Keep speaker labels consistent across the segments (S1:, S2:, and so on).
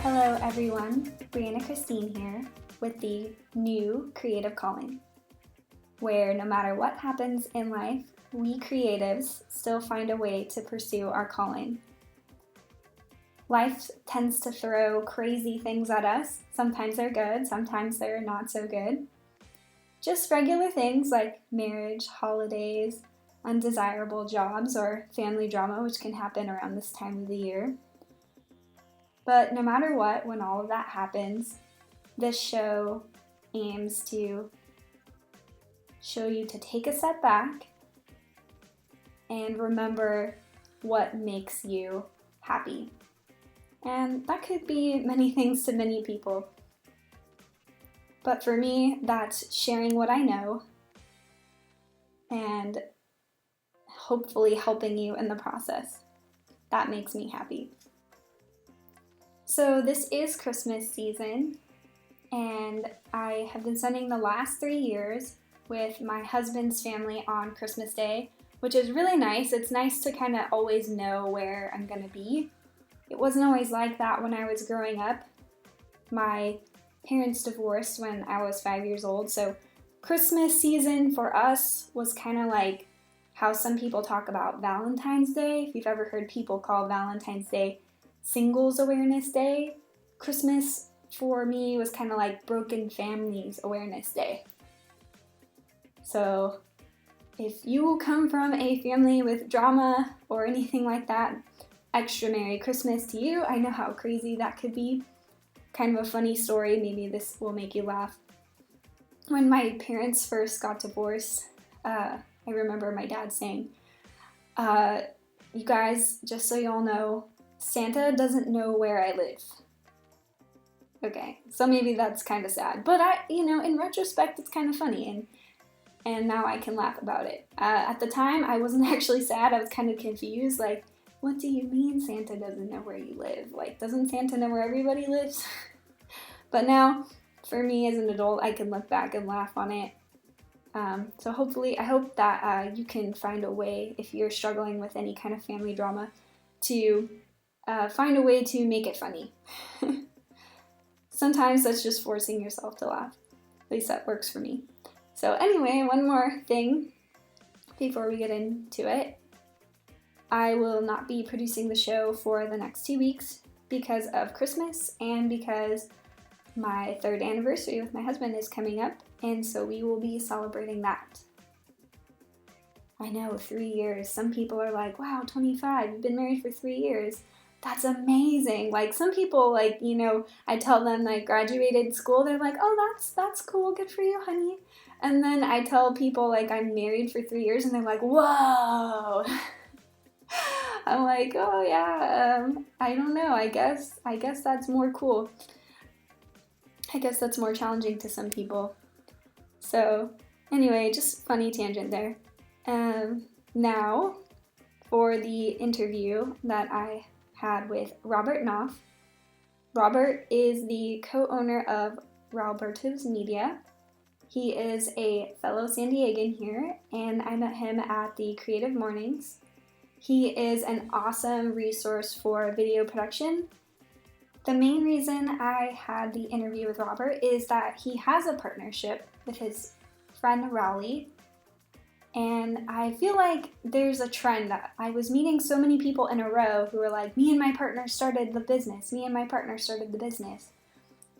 S1: Hello everyone, Brianna Christine here with the new Creative Calling, where no matter what happens in life, we creatives still find a way to pursue our calling. Life tends to throw crazy things at us. Sometimes they're good, sometimes they're not so good. Just regular things like marriage, holidays, undesirable jobs, or family drama, which can happen around this time of the year. But no matter what, when all of that happens, this show aims to show you to take a step back and remember what makes you happy. And that could be many things to many people. But for me, that's sharing what I know and hopefully helping you in the process. That makes me happy. So this is Christmas season, and I have been spending the last 3 years with my husband's family on Christmas Day, which is really nice. It's nice to kind of always know where I'm going to be. It wasn't always like that when I was growing up. My parents divorced when I was 5 years old, so Christmas season for us was kind of like how some people talk about Valentine's Day. If you've ever heard people call Valentine's Day Singles Awareness Day, Christmas for me was kind of like Broken Families Awareness Day. So if you come from a family with drama or anything like that, extra Merry Christmas to you. I know how crazy that could be. Kind of a funny story, maybe this will make you laugh. When my parents first got divorced, I remember my dad saying, you guys, just so you all know, Santa doesn't know where I live. Okay, so maybe that's kind of sad, but in retrospect, it's kind of funny, and now I can laugh about it. At the time, I wasn't actually sad. I was kind of confused, like, what do you mean Santa doesn't know where you live? Like, doesn't Santa know where everybody lives? But now, for me as an adult, I can look back and laugh on it. So hopefully, I hope that you can find a way, if you're struggling with any kind of family drama, to find a way to make it funny. Sometimes that's just forcing yourself to laugh. At least that works for me. So anyway, one more thing before we get into it. I will not be producing the show for the next 2 weeks because of Christmas and because my 3rd anniversary with my husband is coming up, and so we will be celebrating that. I know, 3 years. Some people are like, wow, 25, you've been married for 3 years. That's amazing. Like, some people, I tell them I graduated school, they're like, oh, that's cool, good for you, honey. And then I tell people, I'm married for 3 years, and they're like, whoa. I'm like, oh yeah, I don't know, I guess that's more cool. I guess that's more challenging to some people. So, anyway, just funny tangent there. Now, for the interview that I had with Robert Knauf. Robert is the co-owner of Roberto's Media. He is a fellow San Diegan here, and I met him at the Creative Mornings. He is an awesome resource for video production. The main reason I had the interview with Robert is that he has a partnership with his friend Rowley, and I feel like there's a trend that I was meeting so many people in a row who were like, me and my partner started the business,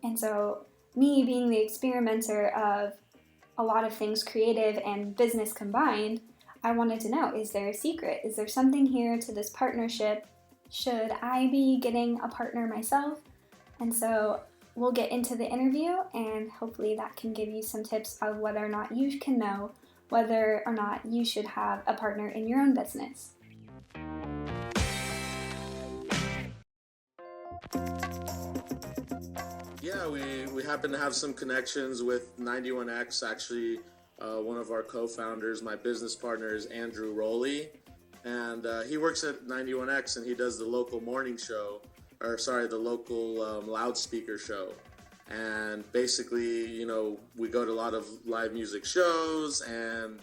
S1: And so me being the experimenter of a lot of things creative and business combined, I wanted to know, is there a secret? Is there something here to this partnership? Should I be getting a partner myself? And so we'll get into the interview, and hopefully that can give you some tips of whether or not you can know whether or not you should have a partner in your own business.
S2: Yeah, we happen to have some connections with 91X. Actually, one of our co-founders, my business partner, is Andrew Rowley, and he works at 91X, and he does the local morning show, the local loudspeaker show. And basically, we go to a lot of live music shows, and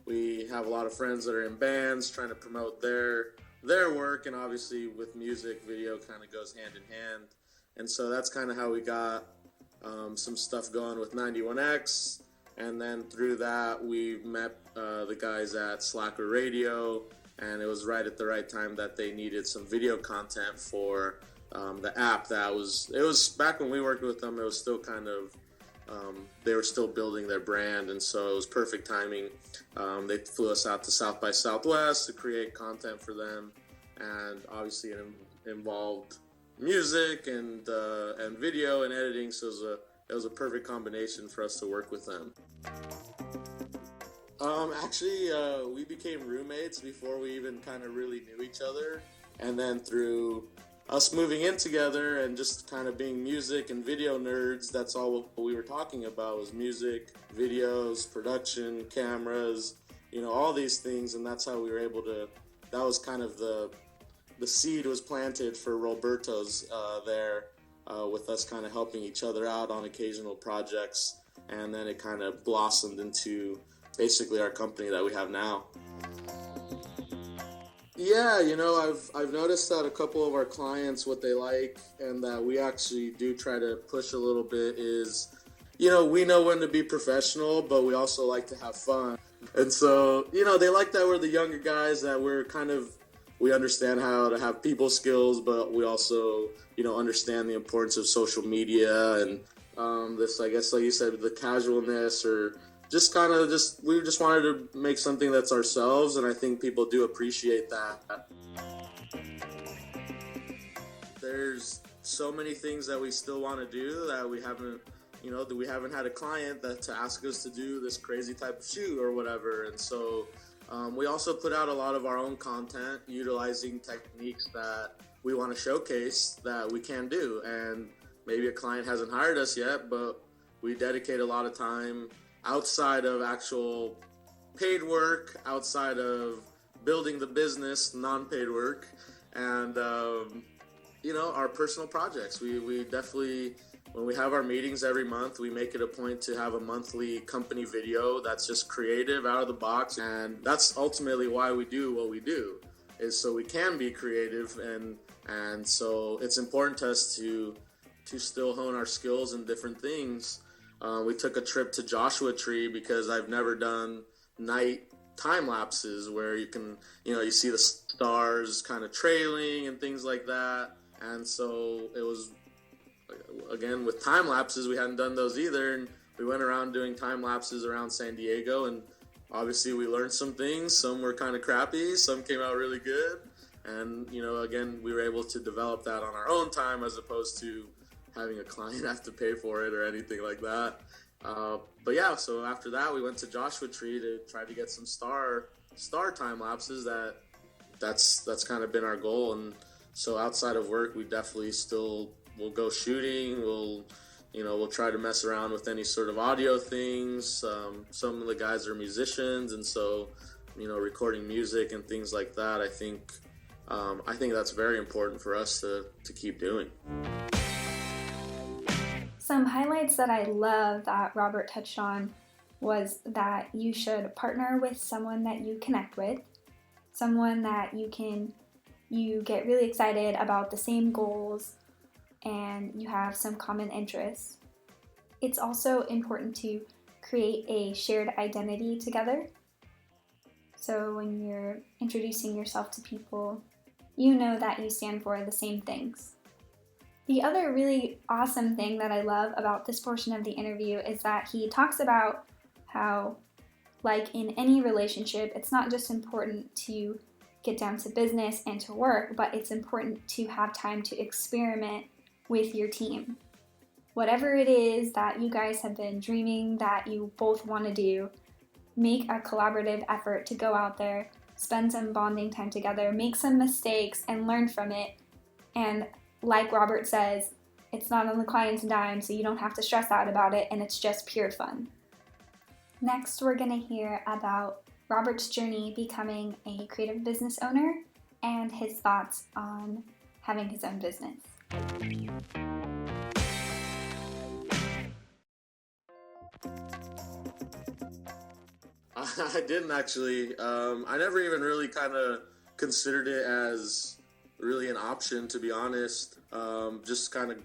S2: we have a lot of friends that are in bands trying to promote their work. And obviously with music, video kind of goes hand in hand. And so that's kind of how we got some stuff going with 91X. And then through that, we met the guys at Slacker Radio, and it was right at the right time that they needed some video content for the app. It was back when we worked with them, it was still kind of, they were still building their brand, and so it was perfect timing. They flew us out to South by Southwest to create content for them, and obviously it involved music and video and editing, so it was a perfect combination for us to work with them. Actually, we became roommates before we even kind of really knew each other, and then through us moving in together and just kind of being music and video nerds, that's all we were talking about was music, videos, production, cameras, all these things, and that's how we were able to, that was kind of the seed was planted for Roberto's there, with us kind of helping each other out on occasional projects, and then it kind of blossomed into basically our company that we have now. Yeah, I've noticed that a couple of our clients, what they like, and that we actually do try to push a little bit is, we know when to be professional, but we also like to have fun. And so, they like that we're the younger guys, that we're we understand how to have people skills, but we also, understand the importance of social media and this, I guess, like you said, the casualness, or we just wanted to make something that's ourselves, and I think people do appreciate that. There's so many things that we still want to do that we haven't had a client to ask us to do this crazy type of shoot or whatever, and so we also put out a lot of our own content utilizing techniques that we want to showcase that we can do, and maybe a client hasn't hired us yet, but we dedicate a lot of time outside of actual paid work, outside of building the business, non-paid work, and our personal projects. We definitely, when we have our meetings every month, we make it a point to have a monthly company video that's just creative, out of the box, and that's ultimately why we do what we do, is so we can be creative, and so it's important to us to still hone our skills in different things. We took a trip to Joshua Tree because I've never done night time lapses where you can, you see the stars kind of trailing and things like that. And so it was, again, with time lapses, we hadn't done those either. And we went around doing time lapses around San Diego, and obviously we learned some things. Some were kind of crappy, some came out really good. And, again, we were able to develop that on our own time as opposed to having a client have to pay for it or anything like that. But yeah, so after that, we went to Joshua Tree to try to get some star time lapses. That's kind of been our goal. And so outside of work, we definitely we'll go shooting. We'll try to mess around with any sort of audio things. Some of the guys are musicians, and so, recording music and things like that, I think that's very important for us to keep doing.
S1: Some highlights that I love that Robert touched on was that you should partner with someone that you connect with, someone that you get really excited about the same goals, and you have some common interests. It's also important to create a shared identity together. So when you're introducing yourself to people, you know that you stand for the same things. The other really awesome thing that I love about this portion of the interview is that he talks about how, like in any relationship, it's not just important to get down to business and to work, but it's important to have time to experiment with your team. Whatever it is that you guys have been dreaming that you both want to do, make a collaborative effort to go out there, spend some bonding time together, make some mistakes and learn from it. And like Robert says, it's not on the client's dime, so you don't have to stress out about it, and it's just pure fun. Next, we're going to hear about Robert's journey becoming a creative business owner and his thoughts on having his own business.
S2: I didn't actually. I never even really kind of considered it as really an option, to be honest. Just kind of,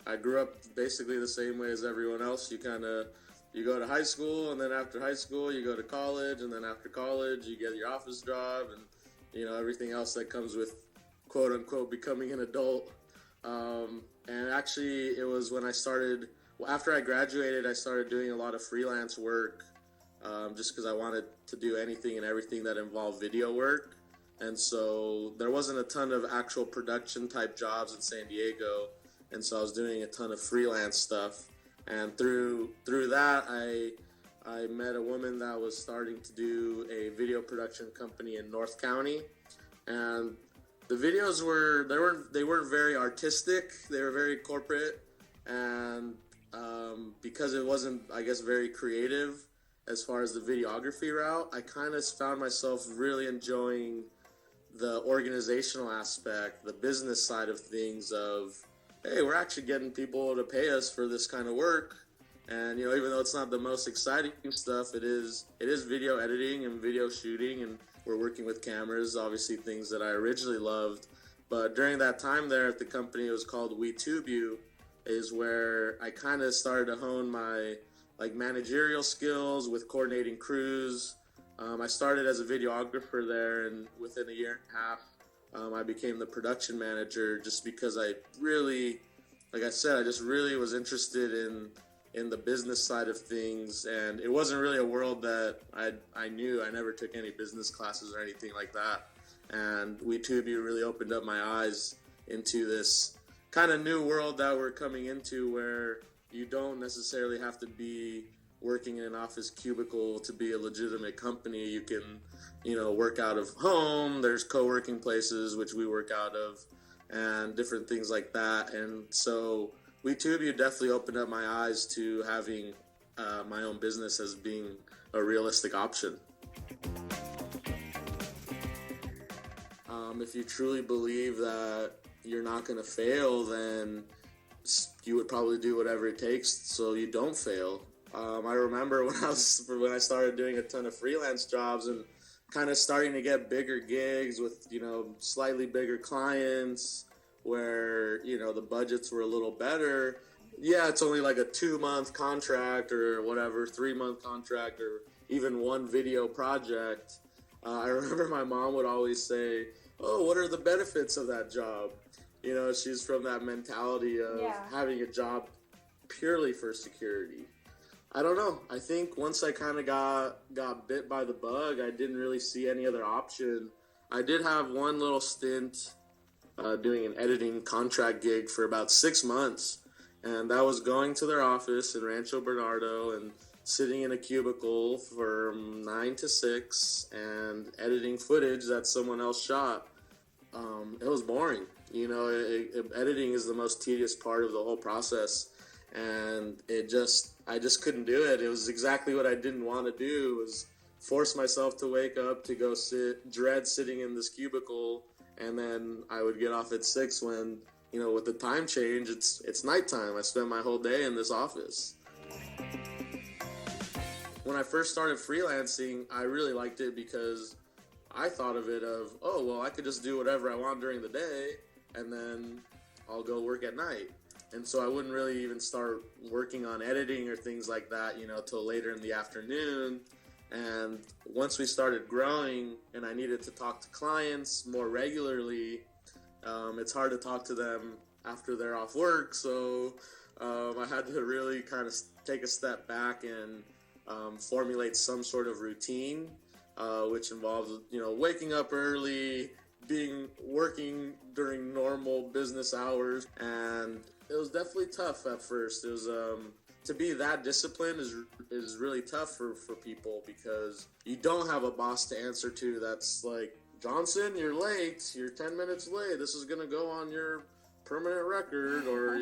S2: I grew up basically the same way as everyone else. You go to high school, and then after high school, you go to college, and then after college, you get your office job, and everything else that comes with quote unquote becoming an adult. And actually, it was when after I graduated, I started doing a lot of freelance work. Just because I wanted to do anything and everything that involved video work. And so there wasn't a ton of actual production type jobs in San Diego. And so I was doing a ton of freelance stuff. And through that, I met a woman that was starting to do a video production company in North County. And the videos they weren't very artistic. They were very corporate. And because it wasn't, I guess, very creative, as far as the videography route, I kind of found myself really enjoying the organizational aspect, the business side of things of, hey, we're actually getting people to pay us for this kind of work. And, even though it's not the most exciting stuff, it is video editing and video shooting, and we're working with cameras, obviously things that I originally loved. But during that time there at the company, it was called WeTubeU, is where I kind of started to hone my managerial skills with coordinating crews. I started as a videographer there, and within a year and a half, I became the production manager, just because I really, like I said, I just really was interested in the business side of things, and it wasn't really a world that I knew. I never took any business classes or anything like that, and WeTubeU really opened up my eyes into this kind of new world that we're coming into, where you don't necessarily have to be working in an office cubicle to be a legitimate company. You can, work out of home. There's co-working places, which we work out of, and different things like that. And so WeTubeU definitely opened up my eyes to having my own business as being a realistic option. If you truly believe that you're not going to fail, then you would probably do whatever it takes so you don't fail. I remember when I started doing a ton of freelance jobs and kind of starting to get bigger gigs with, slightly bigger clients where, the budgets were a little better. Yeah, it's only like a 2-month contract or whatever, 3-month contract, or even one video project. I remember my mom would always say, "Oh, what are the benefits of that job?" She's from that mentality of having a job purely for security. I don't know. I think once I kind of got bit by the bug, I didn't really see any other option. I did have one little stint doing an editing contract gig for about 6 months, and that was going to their office in Rancho Bernardo and sitting in a cubicle from 9 to 6 and editing footage that someone else shot. It was boring. Editing is the most tedious part of the whole process, and I just couldn't do it. It was exactly what I didn't want to do, was force myself to wake up to go dread sitting in this cubicle, and then I would get off at 6 when, with the time change, it's nighttime. I spent my whole day in this office. When I first started freelancing, I really liked it because I thought of it of, oh, well, I could just do whatever I want during the day, and then I'll go work at night. And so I wouldn't really even start working on editing or things like that, till later in the afternoon. And once we started growing and I needed to talk to clients more regularly, it's hard to talk to them after they're off work. So I had to really kind of take a step back and formulate some sort of routine, which involves, waking up early, working during normal business hours. And it was definitely tough at first. It was to be that disciplined is really tough for people, because you don't have a boss to answer to that's like, "Johnson, you're late. You're 10 minutes late. This is going to go on your permanent record," or,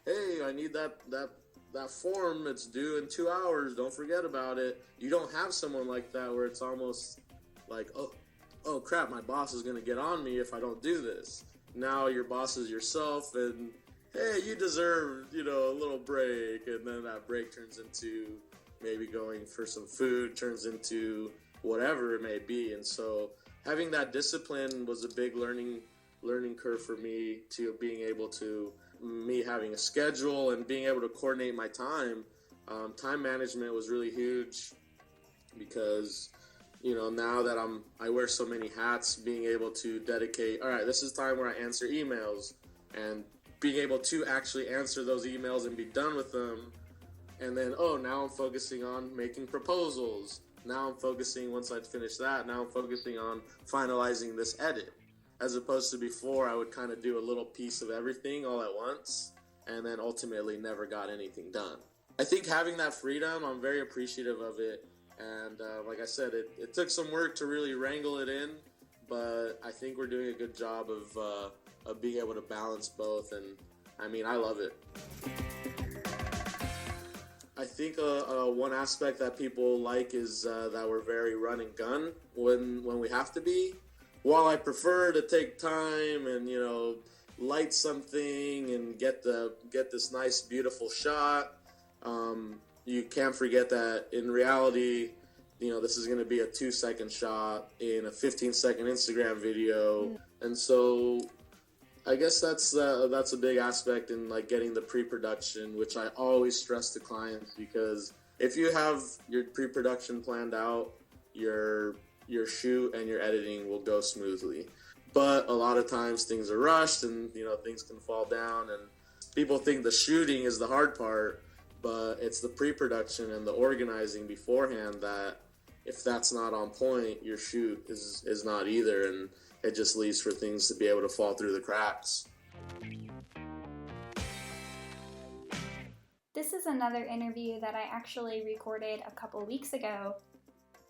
S2: "Hey, I need that form. It's due in 2 hours. Don't forget about it." You don't have someone like that where it's almost like, oh crap, my boss is going to get on me if I don't do this. Now your boss is yourself, and hey, you deserve, a little break, and then that break turns into, maybe going for some food turns into whatever it may be. And so having that discipline was a big learning curve for me, to being able to, me having a schedule and being able to coordinate my time. Time management was really huge because, you know, now that I wear so many hats, being able to dedicate, all right, this is time where I answer emails, and being able to actually answer those emails and be done with them. And then, now I'm focusing on making proposals. Now I'm focusing, once I'd finish that, now I'm focusing on finalizing this edit. As opposed to before, I would kind of do a little piece of everything all at once, and then ultimately never got anything done. I think having that freedom, I'm very appreciative of it. And like I said, it took some work to really wrangle it in, but I think we're doing a good job of being able to balance both. And I mean, I love it. I think one aspect that people like is that we're very run and gun when we have to be. While I prefer to take time and, you know, light something and get this nice, beautiful shot, you can't forget that in reality, you know, this is going to be a 2-second shot in a 15-second Instagram video. And so I guess that's a big aspect in like getting the pre-production, which I always stress to clients, because if you have your pre-production planned out, your shoot and your editing will go smoothly. But a lot of times things are rushed, and, you know, things can fall down, and people think the shooting is the hard part, but it's the pre-production and the organizing beforehand that, if that's not on point, your shoot is not either, and it just leaves for things to be able to fall through the cracks.
S1: This is another interview that I actually recorded a couple weeks ago,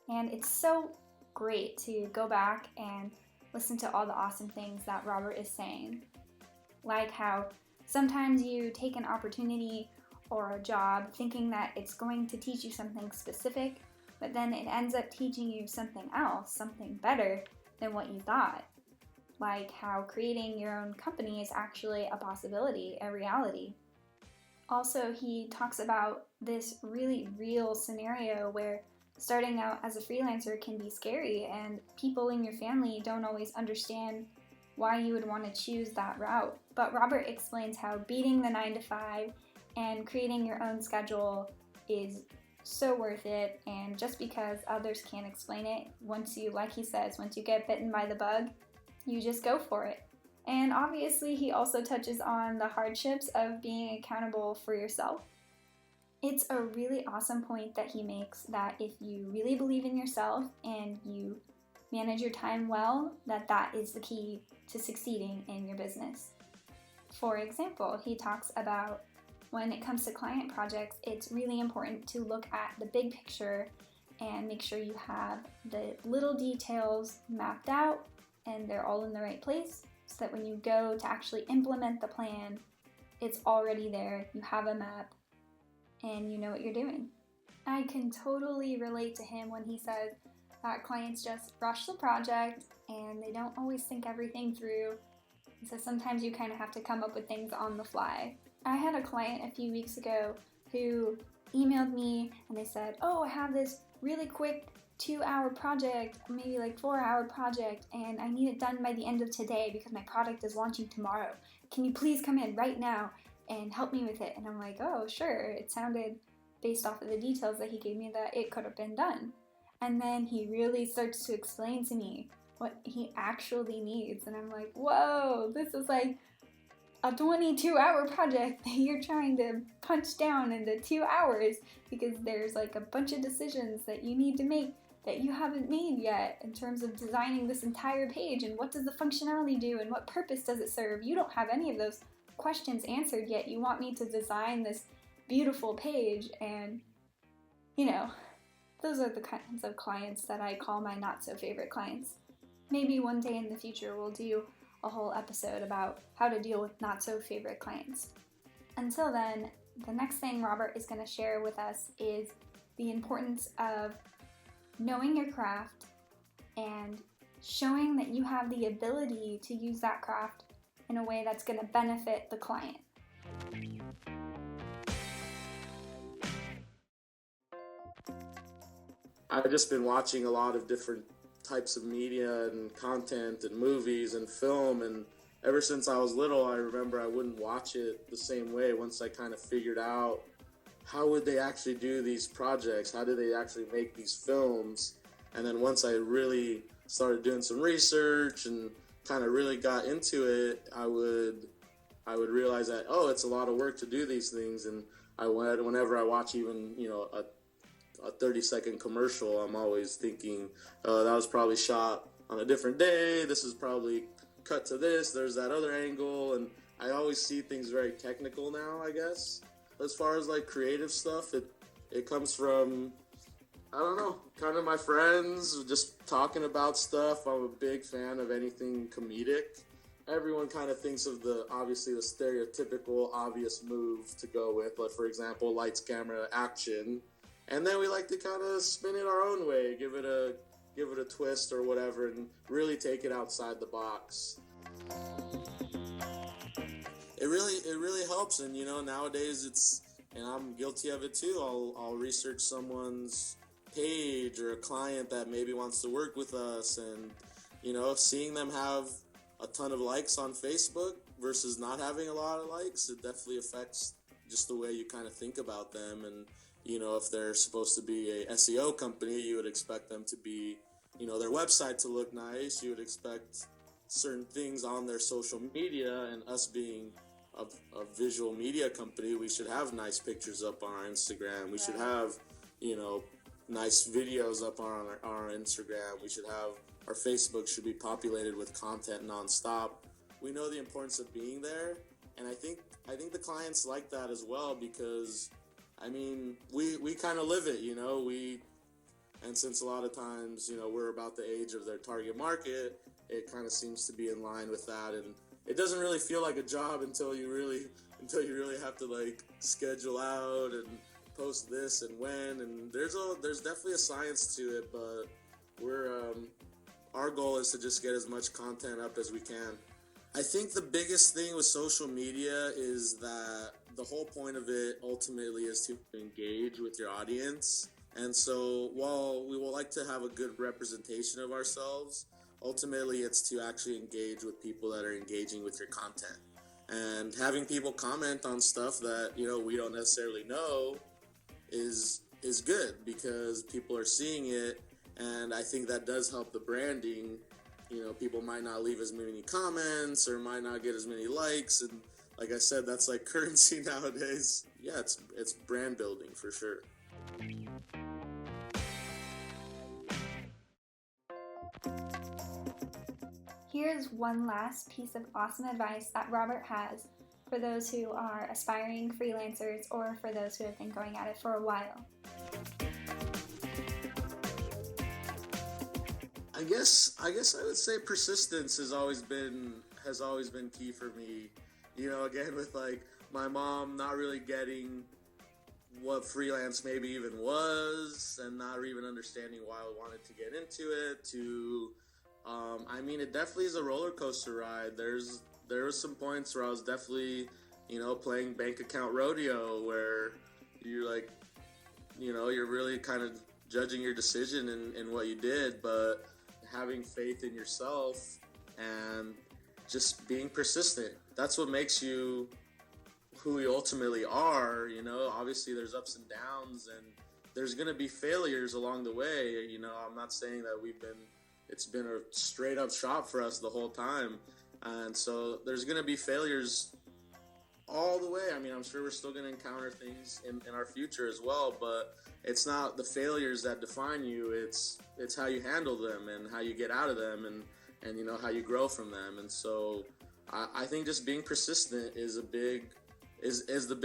S1: and it's so great to go back and listen to all the awesome things that Robert is saying. Like how sometimes you take an opportunity or a job thinking that it's going to teach you something specific, but then it ends up teaching you something else, something better than what you thought. Like how creating your own company is actually a possibility, a reality. Also, he talks about this really real scenario where starting out as a freelancer can be scary, and people in your family don't always understand why you would want to choose that route. But Robert explains how beating the 9-to-5 and creating your own schedule is so worth it, and just because others can't explain it, once you, like he says, once you get bitten by the bug, you just go for it. And obviously he also touches on the hardships of being accountable for yourself. It's a really awesome point that he makes, that if you really believe in yourself and you manage your time well, that is the key to succeeding in your business. For example, he talks about when it comes to client projects, it's really important to look at the big picture and make sure you have the little details mapped out and they're all in the right place, so that when you go to actually implement the plan, it's already there, you have a map, and you know what you're doing. I can totally relate to him when he says that clients just rush the project and they don't always think everything through. So sometimes you kind of have to come up with things on the fly. I had a client a few weeks ago who emailed me and they said, I have this really quick 2-hour project, maybe like 4-hour project, and I need it done by the end of today because my product is launching tomorrow. Can you please come in right now and help me with it? And I'm like, oh, sure. It sounded, based off of the details that he gave me, that it could have been done. And then he really starts to explain to me what he actually needs. And I'm like, whoa, this is like a 22-hour project that you're trying to punch down into 2 hours because there's like a bunch of decisions that you need to make that you haven't made yet in terms of designing this entire page, and what does the functionality do and what purpose does it serve. You don't have any of those questions answered yet. You want me to design this beautiful page, and you know, those are the kinds of clients that I call my not so favorite clients. Maybe one day in the future we'll do a whole episode about how to deal with not so favorite clients. Until then, the next thing Robert is going to share with us is the importance of knowing your craft and showing that you have the ability to use that craft in a way that's going to benefit the client.
S2: I've just been watching a lot of different types of media and content and movies and film, and ever since I was little, I remember I wouldn't watch it the same way once I kind of figured out how would they actually do these projects, how do they actually make these films. And then once I really started doing some research and kind of really got into it, I would realize that, oh, it's a lot of work to do these things. And whenever I watch even, a 30-second commercial, I'm always thinking, that was probably shot on a different day, this is probably cut to this, there's that other angle. And I always see things very technical now, I guess. As far as like creative stuff, it comes from, I don't know, kind of my friends just talking about stuff. I'm a big fan of anything comedic. Everyone kind of thinks of obviously the stereotypical obvious move to go with, like for example, lights, camera, action. And then we like to kind of spin it our own way, give it a twist or whatever, and really take it outside the box. It really helps, and nowadays and I'm guilty of it too. I'll research someone's page or a client that maybe wants to work with us, and seeing them have a ton of likes on Facebook versus not having a lot of likes, it definitely affects just the way you kind of think about them. And if they're supposed to be a SEO company, you would expect them to be, their website to look nice. You would expect certain things on their social media, and us being a visual media company, we should have nice pictures up on our Instagram. We should have, nice videos up on our Instagram. We should have, our Facebook should be populated with content nonstop. We know the importance of being there, and I think the clients like that as well, because we kind of live it, and since a lot of times, we're about the age of their target market, it kind of seems to be in line with that. And it doesn't really feel like a job until you really have to like schedule out and post this and when, and there's definitely a science to it, but our goal is to just get as much content up as we can. I think the biggest thing with social media is that the whole point of it ultimately is to engage with your audience. And so while we will like to have a good representation of ourselves, ultimately it's to actually engage with people that are engaging with your content. And having people comment on stuff that, we don't necessarily know is good, because people are seeing it, and I think that does help the branding. People might not leave as many comments or might not get as many likes, and like I said, that's like currency nowadays. Yeah, it's brand building for sure.
S1: Here's one last piece of awesome advice that Robert has for those who are aspiring freelancers or for those who have been going at it for a while.
S2: I guess I would say persistence has always been key for me. Again, with like my mom not really getting what freelance maybe even was, and not even understanding why I wanted to get into it, to it definitely is a roller coaster ride. There was some points where I was definitely, playing bank account rodeo, where you're like, you're really kind of judging your decision in what you did, but having faith in yourself and just being persistent. That's what makes you who you ultimately are. Obviously there's ups and downs, and there's going to be failures along the way. I'm not saying that it's been a straight up shot for us the whole time. And so there's going to be failures all the way. I'm sure we're still going to encounter things in our future as well, but it's not the failures that define you. It's how you handle them and how you get out of them, and how you grow from them. And so I think just being persistent is the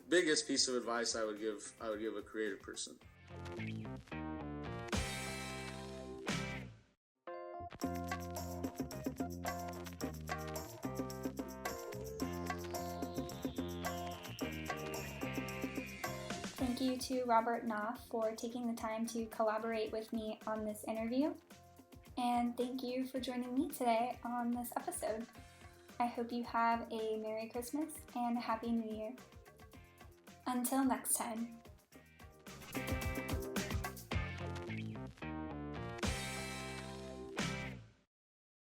S2: biggest piece of advice I would give a creative person.
S1: Thank you to Robert Knauf for taking the time to collaborate with me on this interview. And thank you for joining me today on this episode. I hope you have a Merry Christmas and a Happy New Year. Until next time.